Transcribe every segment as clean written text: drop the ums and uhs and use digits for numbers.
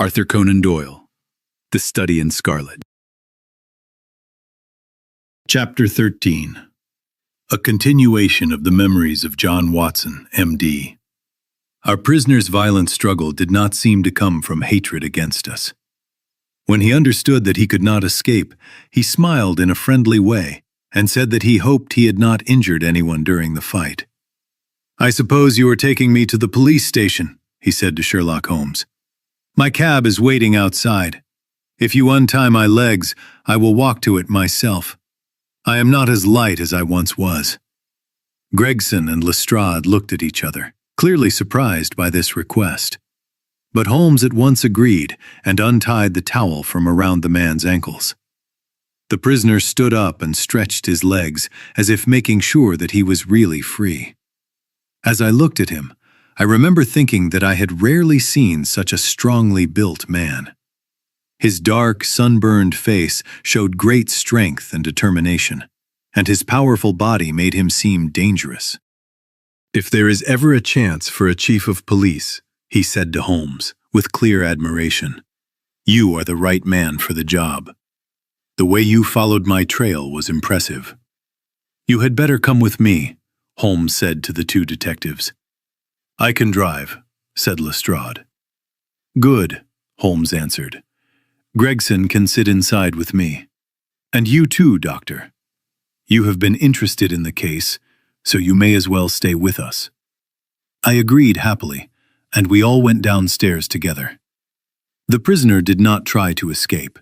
Arthur Conan Doyle, The Study in Scarlet. Chapter 13. A continuation of the memories of John Watson, M.D. Our prisoner's violent struggle did not seem to come from hatred against us. When he understood that he could not escape, he smiled in a friendly way and said that he hoped he had not injured anyone during the fight. "I suppose you are taking me to the police station," he said to Sherlock Holmes. "My cab is waiting outside. If you untie my legs, I will walk to it myself. I am not as light as I once was." Gregson and Lestrade looked at each other, clearly surprised by this request. But Holmes at once agreed and untied the towel from around the man's ankles. The prisoner stood up and stretched his legs as if making sure that he was really free. As I looked at him, I remember thinking that I had rarely seen such a strongly built man. His dark, sunburned face showed great strength and determination, and his powerful body made him seem dangerous. "If there is ever a chance for a chief of police," he said to Holmes, with clear admiration, "you are the right man for the job. The way you followed my trail was impressive." "You had better come with me," Holmes said to the two detectives. "I can drive," said Lestrade. "Good," Holmes answered. "Gregson can sit inside with me. And you too, Doctor. You have been interested in the case, so you may as well stay with us." I agreed happily, and we all went downstairs together. The prisoner did not try to escape.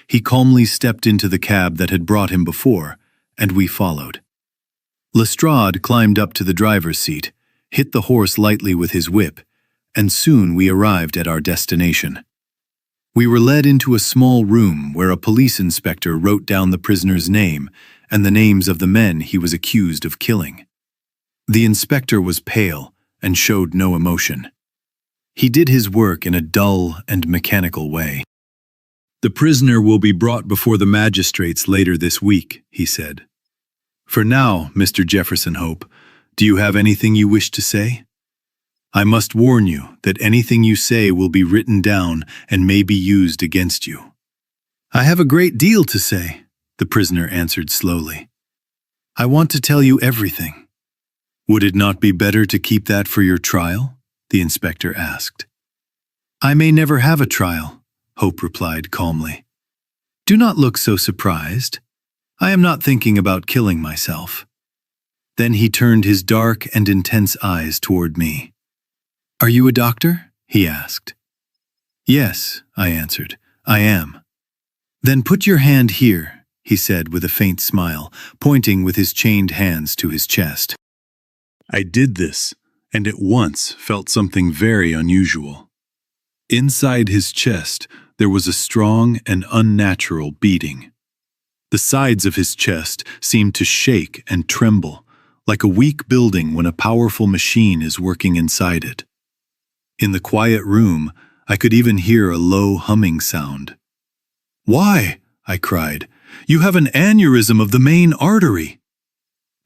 He calmly stepped into the cab that had brought him before, and we followed. Lestrade climbed up to the driver's seat, hit the horse lightly with his whip, and soon we arrived at our destination. We were led into a small room where a police inspector wrote down the prisoner's name and the names of the men he was accused of killing. The inspector was pale and showed no emotion. He did his work in a dull and mechanical way. "The prisoner will be brought before the magistrates later this week," he said. "For now, Mr. Jefferson Hope, do you have anything you wish to say? I must warn you that anything you say will be written down and may be used against you." "I have a great deal to say," the prisoner answered slowly. "I want to tell you everything." "Would it not be better to keep that for your trial?" the inspector asked. "I may never have a trial," Hope replied calmly. "Do not look so surprised. I am not thinking about killing myself." Then he turned his dark and intense eyes toward me. "Are you a doctor?" he asked. "Yes," I answered, "I am." "Then put your hand here," he said with a faint smile, pointing with his chained hands to his chest. I did this, and at once felt something very unusual. Inside his chest, there was a strong and unnatural beating. The sides of his chest seemed to shake and tremble, like a weak building when a powerful machine is working inside it. In the quiet room, I could even hear a low humming sound. "Why?" I cried. "You have an aneurysm of the main artery."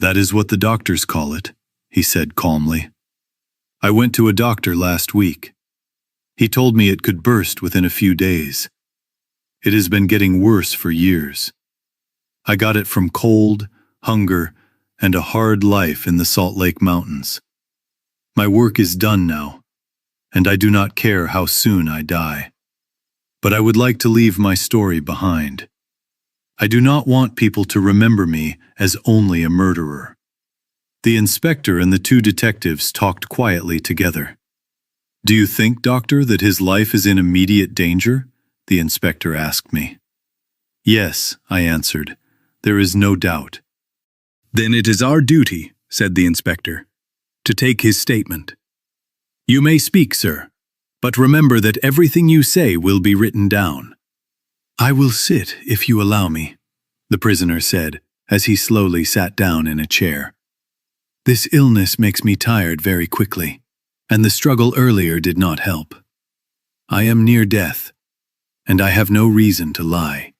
"That is what the doctors call it," he said calmly. "I went to a doctor last week. He told me it could burst within a few days. It has been getting worse for years. I got it from cold, hunger, and a hard life in the Salt Lake Mountains. My work is done now, and I do not care how soon I die. But I would like to leave my story behind. I do not want people to remember me as only a murderer." The inspector and the two detectives talked quietly together. "Do you think, Doctor, that his life is in immediate danger?" the inspector asked me. "Yes," I answered. "There is no doubt." "Then it is our duty," said the inspector, "to take his statement. You may speak, sir, but remember that everything you say will be written down." "I will sit if you allow me," the prisoner said, as he slowly sat down in a chair. "This illness makes me tired very quickly, and the struggle earlier did not help. I am near death, and I have no reason to lie.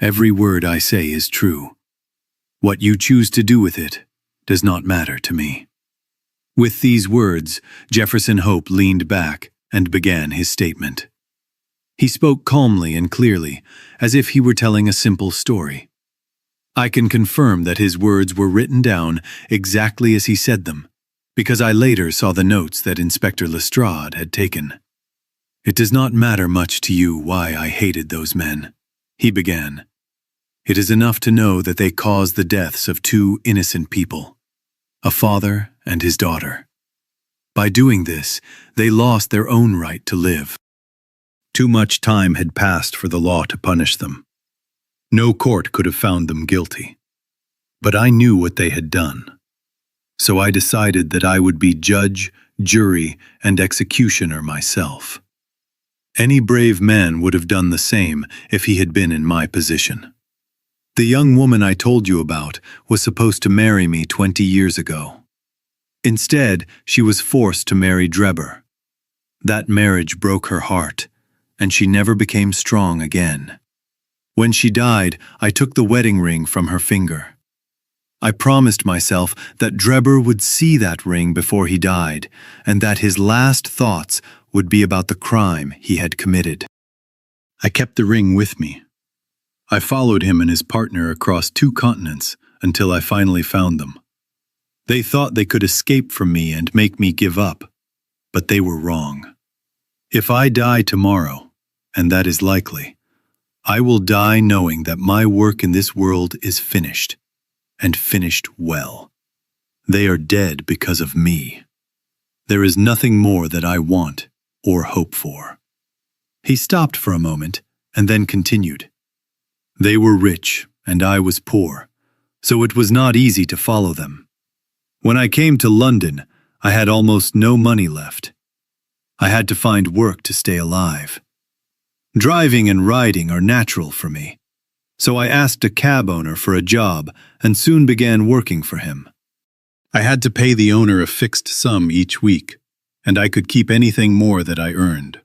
Every word I say is true. What you choose to do with it does not matter to me." With these words, Jefferson Hope leaned back and began his statement. He spoke calmly and clearly, as if he were telling a simple story. I can confirm that his words were written down exactly as he said them, because I later saw the notes that Inspector Lestrade had taken. "It does not matter much to you why I hated those men," he began. "It is enough to know that they caused the deaths of two innocent people, a father and his daughter. By doing this, they lost their own right to live. Too much time had passed for the law to punish them. No court could have found them guilty. But I knew what they had done. So I decided that I would be judge, jury, and executioner myself. Any brave man would have done the same if he had been in my position. The young woman I told you about was supposed to marry me 20 years ago. Instead, she was forced to marry Drebber. That marriage broke her heart, and she never became strong again. When she died, I took the wedding ring from her finger. I promised myself that Drebber would see that ring before he died, and that his last thoughts would be about the crime he had committed. I kept the ring with me. I followed him and his partner across 2 continents until I finally found them. They thought they could escape from me and make me give up, but they were wrong. If I die tomorrow, and that is likely, I will die knowing that my work in this world is finished, and finished well. They are dead because of me. There is nothing more that I want or hope for." He stopped for a moment and then continued. "They were rich and I was poor, so it was not easy to follow them. When I came to London, I had almost no money left. I had to find work to stay alive. Driving and riding are natural for me, so I asked a cab owner for a job and soon began working for him. I had to pay the owner a fixed sum each week, and I could keep anything more that I earned.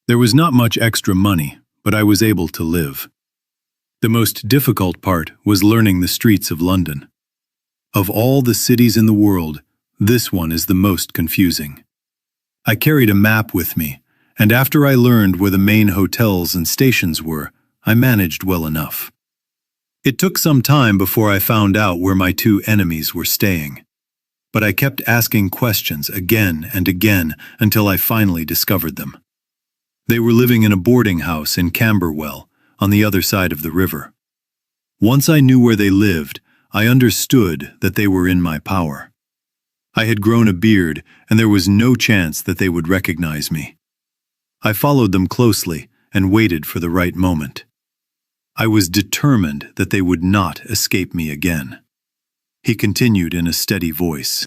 There was not much extra money, but I was able to live. The most difficult part was learning the streets of London. Of all the cities in the world, this one is the most confusing. I carried a map with me, and after I learned where the main hotels and stations were, I managed well enough. It took some time before I found out where my 2 enemies were staying, but I kept asking questions again and again until I finally discovered them. They were living in a boarding house in Camberwell, on the other side of the river. Once I knew where they lived, I understood that they were in my power. I had grown a beard, and there was no chance that they would recognize me. I followed them closely and waited for the right moment. I was determined that they would not escape me again. He continued in a steady voice.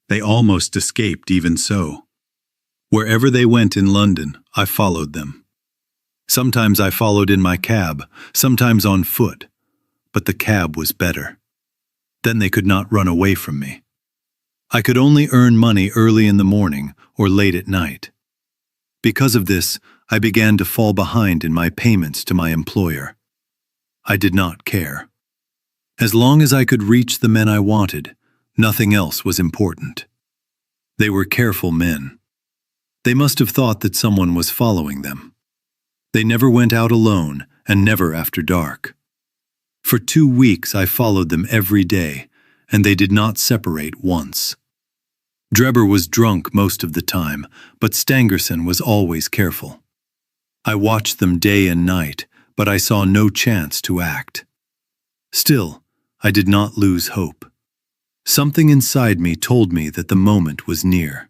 They almost escaped even so. Wherever they went in London, I followed them. Sometimes I followed in my cab, sometimes on foot, but the cab was better. Then they could not run away from me. I could only earn money early in the morning or late at night. Because of this, I began to fall behind in my payments to my employer. I did not care. As long as I could reach the men I wanted, nothing else was important. They were careful men. They must have thought that someone was following them. They never went out alone and never after dark. For 2 weeks I followed them every day, and they did not separate once. Drebber was drunk most of the time, but Stangerson was always careful. I watched them day and night, but I saw no chance to act. Still, I did not lose hope. Something inside me told me that the moment was near.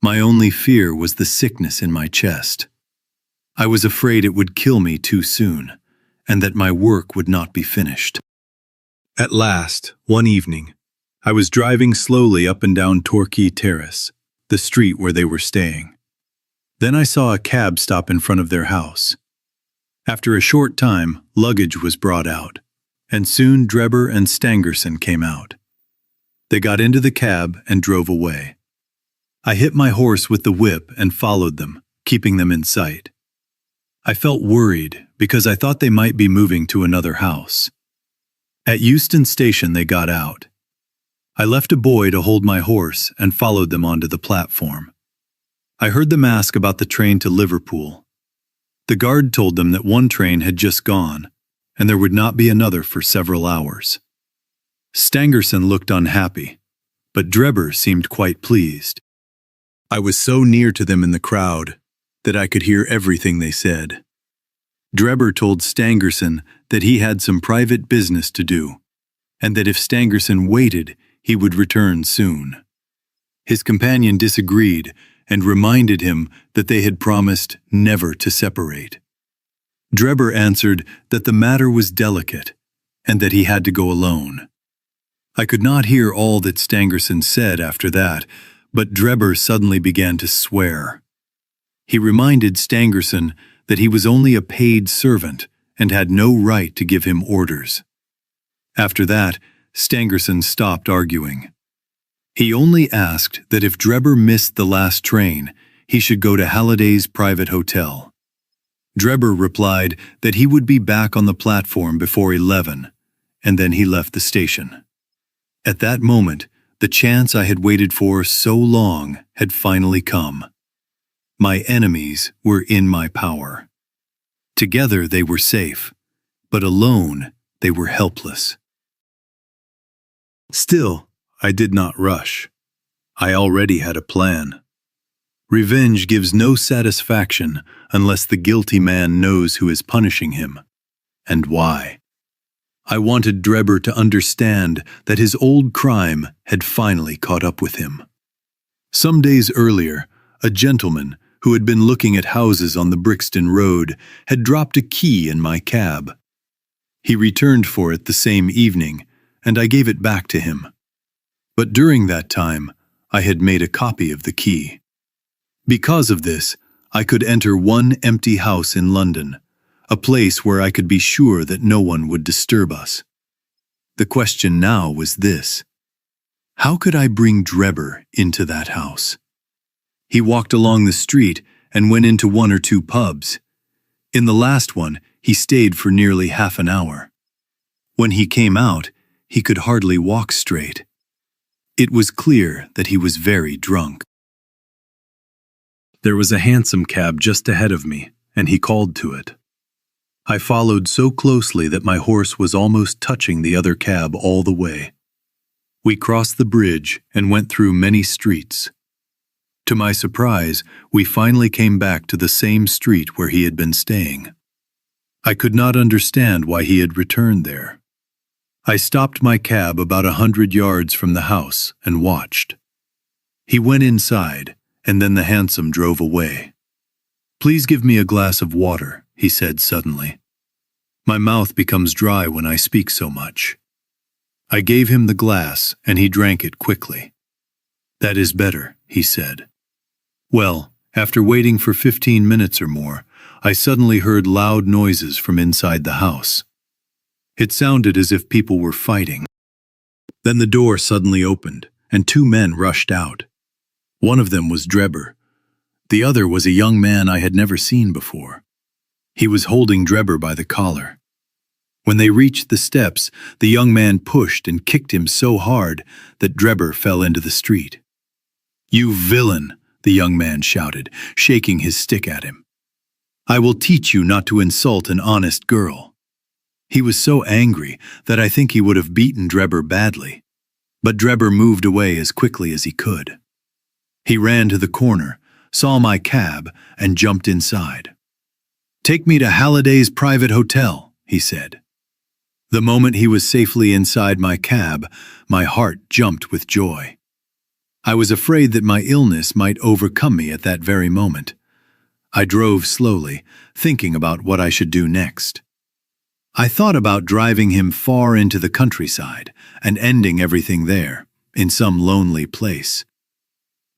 My only fear was the sickness in my chest. I was afraid it would kill me too soon, and that my work would not be finished. At last, one evening, I was driving slowly up and down Torquay Terrace, the street where they were staying. Then I saw a cab stop in front of their house. After a short time, luggage was brought out, and soon Drebber and Stangerson came out. They got into the cab and drove away. I hit my horse with the whip and followed them, keeping them in sight. I felt worried because I thought they might be moving to another house. At Euston Station they got out. I left a boy to hold my horse and followed them onto the platform. I heard them ask about the train to Liverpool. The guard told them that one train had just gone, and there would not be another for several hours. Stangerson looked unhappy, but Drebber seemed quite pleased. I was so near to them in the crowd that I could hear everything they said. Drebber told Stangerson that he had some private business to do, and that if Stangerson waited, he would return soon. His companion disagreed and reminded him that they had promised never to separate. Drebber answered that the matter was delicate and that he had to go alone. I could not hear all that Stangerson said after that, but Drebber suddenly began to swear. He reminded Stangerson that he was only a paid servant and had no right to give him orders. After that, Stangerson stopped arguing. He only asked that if Drebber missed the last train, he should go to Halliday's private hotel. Drebber replied that he would be back on the platform before 11, and then he left the station. At that moment, the chance I had waited for so long had finally come. My enemies were in my power. Together they were safe, but alone they were helpless. Still, I did not rush. I already had a plan. Revenge gives no satisfaction unless the guilty man knows who is punishing him, and why. I wanted Drebber to understand that his old crime had finally caught up with him. Some days earlier, a gentleman who had been looking at houses on the Brixton Road had dropped a key in my cab. He returned for it the same evening, and I gave it back to him. But during that time, I had made a copy of the key. Because of this, I could enter one empty house in London, a place where I could be sure that no one would disturb us. The question now was this: how could I bring Drebber into that house? He walked along the street and went into one or two pubs. In the last one, he stayed for nearly half an hour. When he came out, he could hardly walk straight. It was clear that he was very drunk. There was a hansom cab just ahead of me, and he called to it. I followed so closely that my horse was almost touching the other cab all the way. We crossed the bridge and went through many streets. To my surprise, we finally came back to the same street where he had been staying. I could not understand why he had returned there. I stopped my cab about 100 yards from the house and watched. He went inside, and then the hansom drove away. "Please give me a glass of water," he said suddenly. "My mouth becomes dry when I speak so much." I gave him the glass, and he drank it quickly. "That is better," he said. Well, after waiting for 15 minutes or more, I suddenly heard loud noises from inside the house. It sounded as if people were fighting. Then the door suddenly opened, and two men rushed out. One of them was Drebber. The other was a young man I had never seen before. He was holding Drebber by the collar. When they reached the steps, the young man pushed and kicked him so hard that Drebber fell into the street. "You villain!" the young man shouted, shaking his stick at him. "I will teach you not to insult an honest girl." He was so angry that I think he would have beaten Drebber badly, but Drebber moved away as quickly as he could. He ran to the corner, saw my cab, and jumped inside. "Take me to Halliday's private hotel," he said. The moment he was safely inside my cab, my heart jumped with joy. I was afraid that my illness might overcome me at that very moment. I drove slowly, thinking about what I should do next. I thought about driving him far into the countryside and ending everything there, in some lonely place.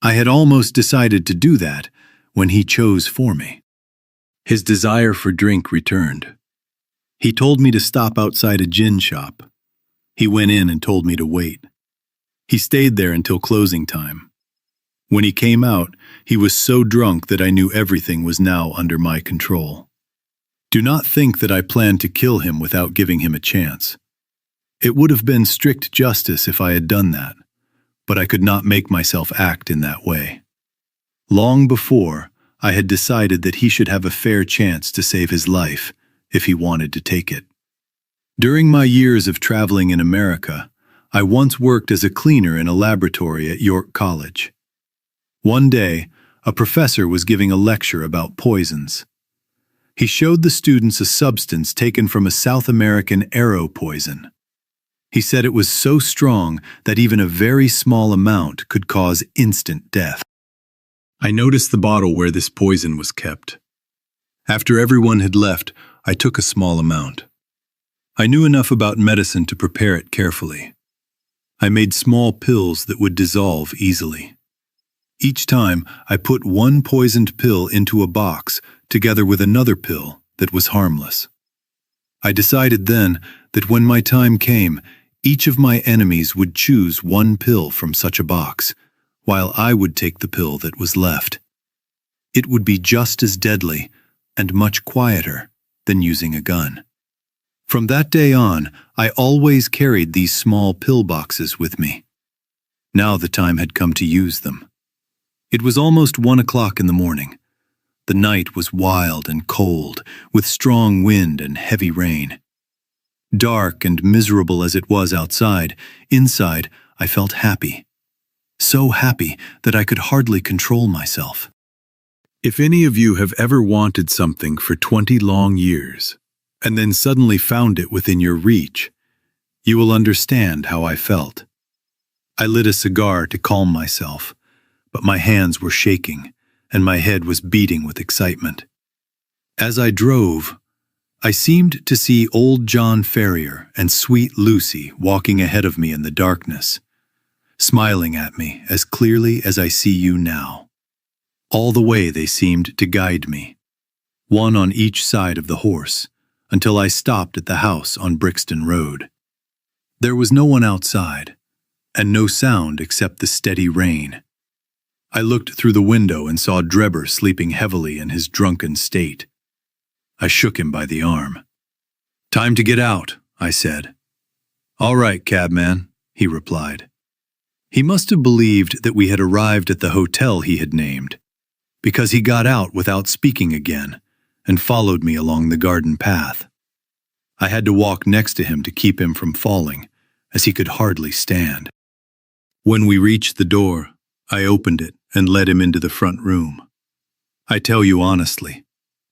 I had almost decided to do that when he chose for me. His desire for drink returned. He told me to stop outside a gin shop. He went in and told me to wait. He stayed there until closing time. When he came out, he was so drunk that I knew everything was now under my control. Do not think that I planned to kill him without giving him a chance. It would have been strict justice if I had done that, but I could not make myself act in that way. Long before, I had decided that he should have a fair chance to save his life if he wanted to take it. During my years of traveling in America, I once worked as a cleaner in a laboratory at York College. One day, a professor was giving a lecture about poisons. He showed the students a substance taken from a South American arrow poison. He said it was so strong that even a very small amount could cause instant death. I noticed the bottle where this poison was kept. After everyone had left, I took a small amount. I knew enough about medicine to prepare it carefully. I made small pills that would dissolve easily. Each time, I put one poisoned pill into a box together with another pill that was harmless. I decided then that when my time came, each of my enemies would choose one pill from such a box, while I would take the pill that was left. It would be just as deadly and much quieter than using a gun. From that day on, I always carried these small pill boxes with me. Now the time had come to use them. It was almost 1 o'clock in the morning. The night was wild and cold, with strong wind and heavy rain. Dark and miserable as it was outside, inside I felt happy. So happy that I could hardly control myself. If any of you have ever wanted something for 20 long years, and then suddenly found it within your reach, you will understand how I felt. I lit a cigar to calm myself, but my hands were shaking, and my head was beating with excitement. As I drove, I seemed to see old John Ferrier and sweet Lucy walking ahead of me in the darkness, smiling at me as clearly as I see you now. All the way they seemed to guide me, one on each side of the horse, until I stopped at the house on Brixton Road. There was no one outside, and no sound except the steady rain. I looked through the window and saw Drebber sleeping heavily in his drunken state. I shook him by the arm. "Time to get out," I said. "All right, cabman," he replied. He must have believed that we had arrived at the hotel he had named, because he got out without speaking again and followed me along the garden path. I had to walk next to him to keep him from falling, as he could hardly stand. When we reached the door, I opened it and led him into the front room. I tell you honestly,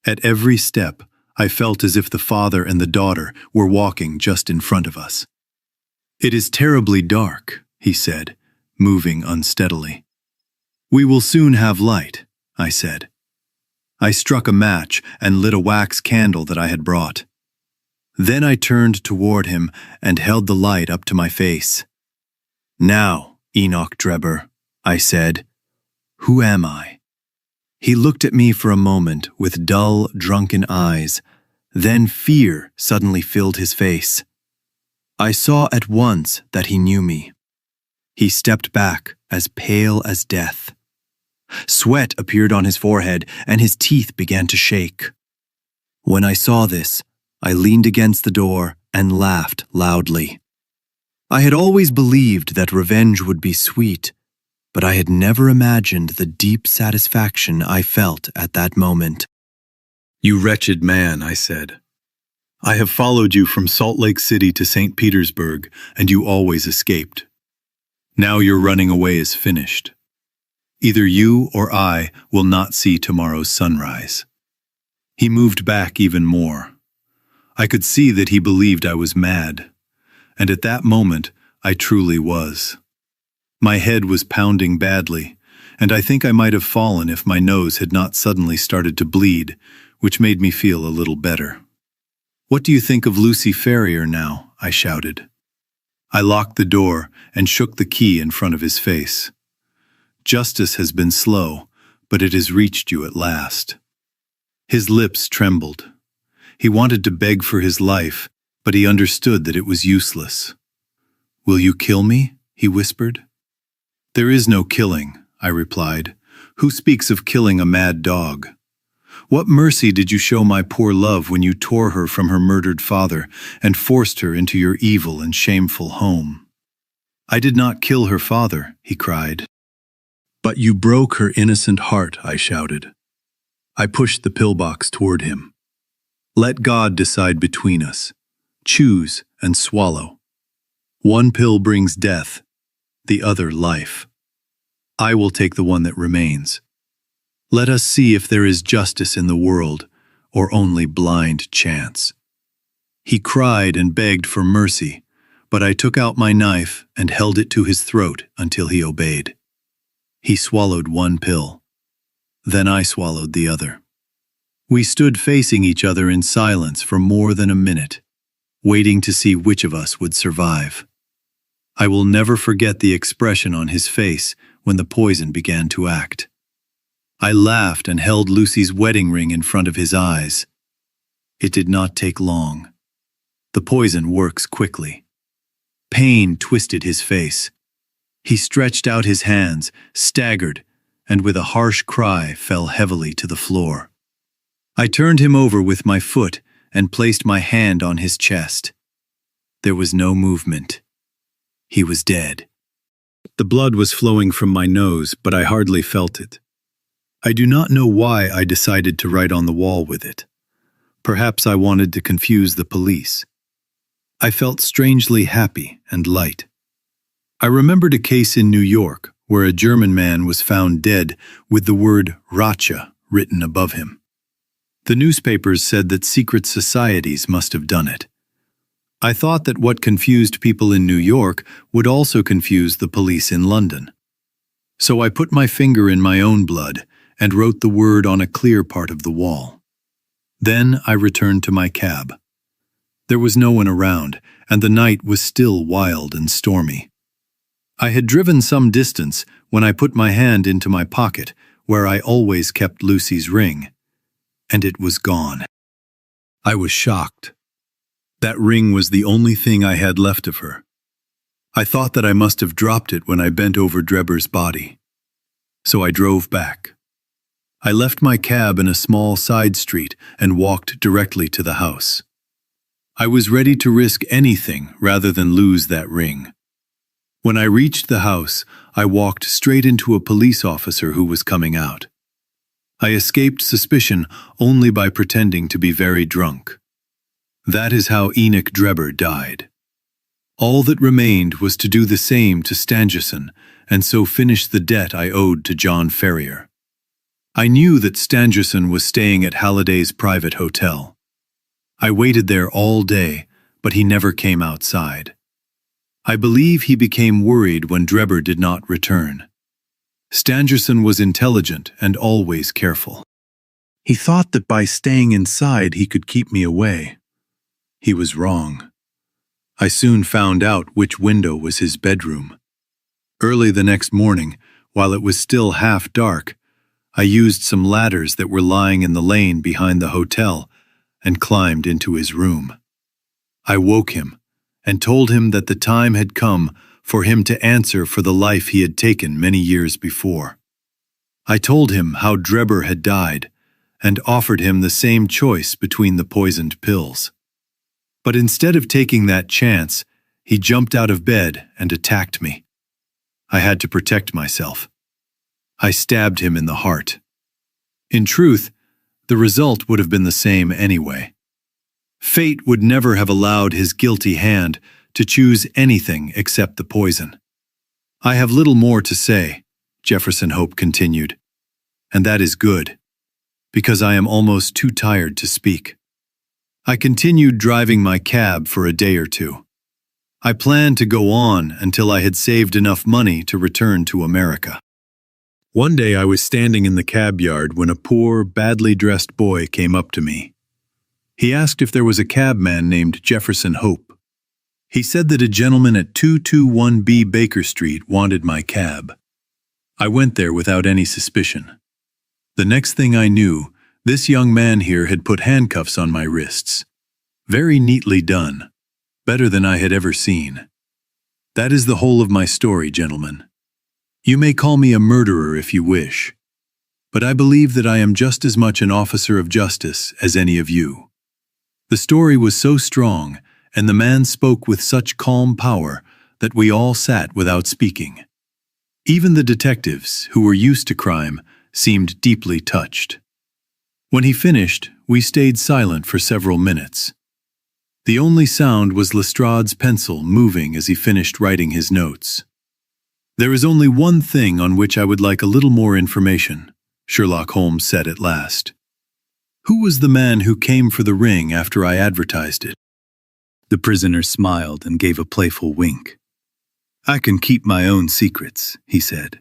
at every step, I felt as if the father and the daughter were walking just in front of us. "It is terribly dark," he said, moving unsteadily. "We will soon have light," I said. I struck a match and lit a wax candle that I had brought. Then I turned toward him and held the light up to my face. "Now, Enoch Drebber," I said, "who am I?" He looked at me for a moment with dull, drunken eyes. Then fear suddenly filled his face. I saw at once that he knew me. He stepped back, as pale as death. Sweat appeared on his forehead, and his teeth began to shake. When I saw this, I leaned against the door and laughed loudly. I had always believed that revenge would be sweet, but I had never imagined the deep satisfaction I felt at that moment. "You wretched man," I said. "I have followed you from Salt Lake City to St. Petersburg, and you always escaped. Now your running away is finished. Either you or I will not see tomorrow's sunrise." He moved back even more. I could see that he believed I was mad, and at that moment I truly was. My head was pounding badly, and I think I might have fallen if my nose had not suddenly started to bleed, which made me feel a little better. "What do you think of Lucy Ferrier now?" I shouted. I locked the door and shook the key in front of his face. "Justice has been slow, but it has reached you at last." His lips trembled. He wanted to beg for his life, but he understood that it was useless. "Will you kill me?" he whispered. "There is no killing," I replied. "Who speaks of killing a mad dog? What mercy did you show my poor love when you tore her from her murdered father and forced her into your evil and shameful home?" "I did not kill her father," he cried. "But you broke her innocent heart," I shouted. I pushed the pillbox toward him. Let God decide between us. Choose and swallow. One pill brings death, the other life. I will take the one that remains. Let us see if there is justice in the world, or only blind chance. He cried and begged for mercy, but I took out my knife and held it to his throat until he obeyed. He swallowed one pill. Then I swallowed the other. We stood facing each other in silence for more than a minute, waiting to see which of us would survive. I will never forget the expression on his face when the poison began to act. I laughed and held Lucy's wedding ring in front of his eyes. It did not take long. The poison works quickly. Pain twisted his face. He stretched out his hands, staggered, and with a harsh cry fell heavily to the floor. I turned him over with my foot and placed my hand on his chest. There was no movement. He was dead. The blood was flowing from my nose, but I hardly felt it. I do not know why I decided to write on the wall with it. Perhaps I wanted to confuse the police. I felt strangely happy and light. I remembered a case in New York where a German man was found dead with the word Rache written above him. The newspapers said that secret societies must have done it. I thought that what confused people in New York would also confuse the police in London. So I put my finger in my own blood and wrote the word on a clear part of the wall. Then I returned to my cab. There was no one around, and the night was still wild and stormy. I had driven some distance when I put my hand into my pocket, where I always kept Lucy's ring, and it was gone. I was shocked. That ring was the only thing I had left of her. I thought that I must have dropped it when I bent over Drebber's body. So I drove back. I left my cab in a small side street and walked directly to the house. I was ready to risk anything rather than lose that ring. When I reached the house, I walked straight into a police officer who was coming out. I escaped suspicion only by pretending to be very drunk. That is how Enoch Drebber died. All that remained was to do the same to Stangerson and so finish the debt I owed to John Ferrier. I knew that Stangerson was staying at Halliday's private hotel. I waited there all day, but he never came outside. I believe he became worried when Drebber did not return. Stangerson was intelligent and always careful. He thought that by staying inside he could keep me away. He was wrong. I soon found out which window was his bedroom. Early the next morning, while it was still half dark, I used some ladders that were lying in the lane behind the hotel and climbed into his room. I woke him and told him that the time had come for him to answer for the life he had taken many years before. I told him how Drebber had died and offered him the same choice between the poisoned pills. But instead of taking that chance, he jumped out of bed and attacked me. I had to protect myself. I stabbed him in the heart. In truth, the result would have been the same anyway. Fate would never have allowed his guilty hand to choose anything except the poison. I have little more to say, Jefferson Hope continued, and that is good, because I am almost too tired to speak. I continued driving my cab for a day or two. I planned to go on until I had saved enough money to return to America. One day I was standing in the cab yard when a poor, badly dressed boy came up to me. He asked if there was a cabman named Jefferson Hope. He said that a gentleman at 221B Baker Street wanted my cab. I went there without any suspicion. The next thing I knew, this young man here had put handcuffs on my wrists. Very neatly done. Better than I had ever seen. That is the whole of my story, gentlemen. You may call me a murderer if you wish, but I believe that I am just as much an officer of justice as any of you. The story was so strong, and the man spoke with such calm power that we all sat without speaking. Even the detectives, who were used to crime, seemed deeply touched. When he finished, we stayed silent for several minutes. The only sound was Lestrade's pencil moving as he finished writing his notes. "There is only one thing on which I would like a little more information," Sherlock Holmes said at last. "Who was the man who came for the ring after I advertised it?" The prisoner smiled and gave a playful wink. "I can keep my own secrets," he said,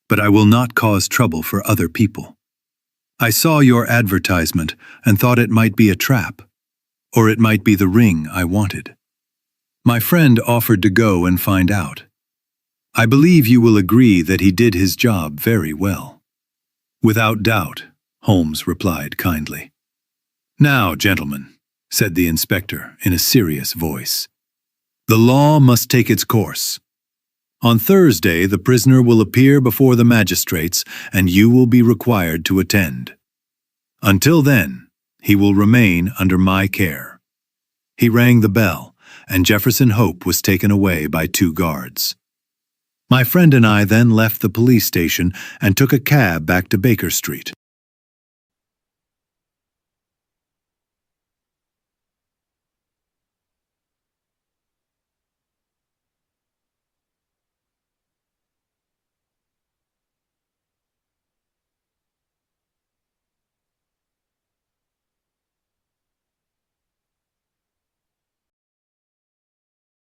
"but I will not cause trouble for other people. I saw your advertisement and thought it might be a trap, or it might be the ring I wanted. My friend offered to go and find out. I believe you will agree that he did his job very well." "Without doubt," Holmes replied kindly. "Now, gentlemen," said the inspector in a serious voice, "the law must take its course. On Thursday, the prisoner will appear before the magistrates, and you will be required to attend. Until then, he will remain under my care." He rang the bell, and Jefferson Hope was taken away by 2 guards. My friend and I then left the police station and took a cab back to Baker Street.